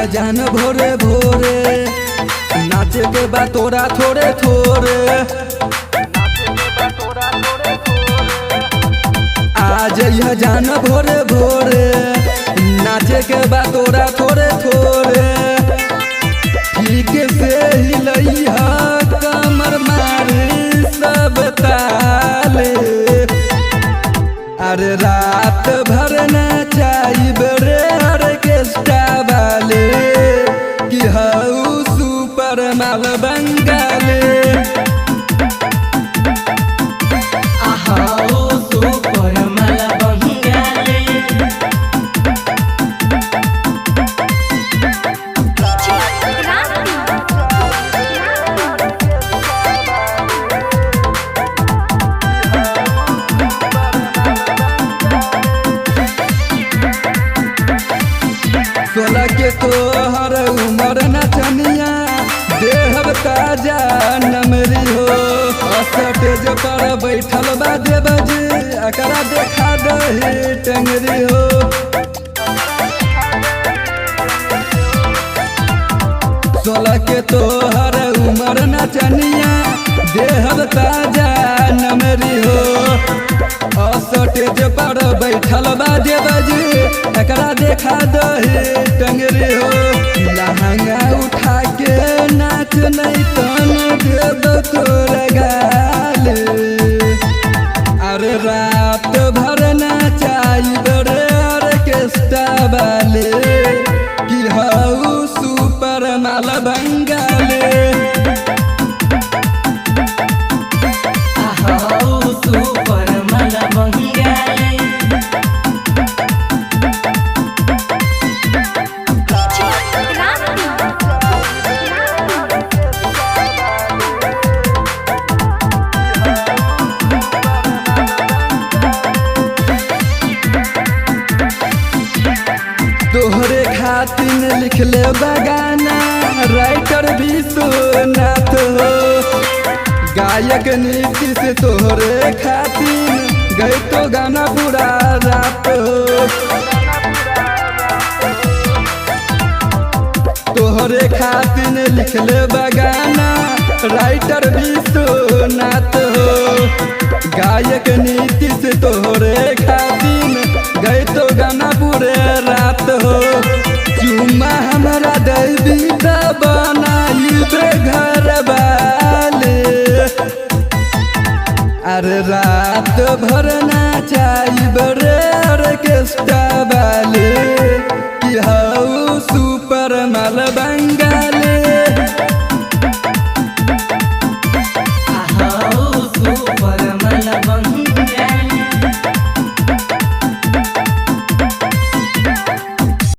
जान भोरे भोरे, नाचे के बा तोरा थोड़े थोड़े। आ जइहा जान भोरे भोरे, नाचे के बा तोरा थोड़े थोड़े। ठीक से हिलैहा कमर मारी सब ताले, अरे रात भर नचाई बड़े ऑर्केस्ट्रा वाले, कि हऊ सुपर माल बंगाले। सोलह के तोहर उमर नचनिया, देहब ताजा नमरी हो। स्टेज पर बैठल बा देवजी, एकरा देखा दही टंगरी हो। सोलह के तोहर उमर नचनिया, देहब ताजा नमरी हो। स्टेज पर बैठल बा देवजी, एकरा देखा दही टंगरी हो। लहंगा उठा के नाच नहीं तन देव तोर गाले, अरे रात भर नचाई बड़े ऑर्केस्ट्रा वाले, कि हऊ सुपर माल बंगाले। तोहरे खातिन लिखले बगाना राइटर विश्वनाथ हो। गायक नीतीश तोहरे खातिन गई तो गाना पूरा रात हो। तोहरे खातिन लिखले बगाना राइटर विश्वनाथ हो। गायक नीतीश तोहरे खातिन गई तो गाना पूरे रात हो। चुम्मा हमारा दैवी बनाई घर वाले, अरे रात भर नचाई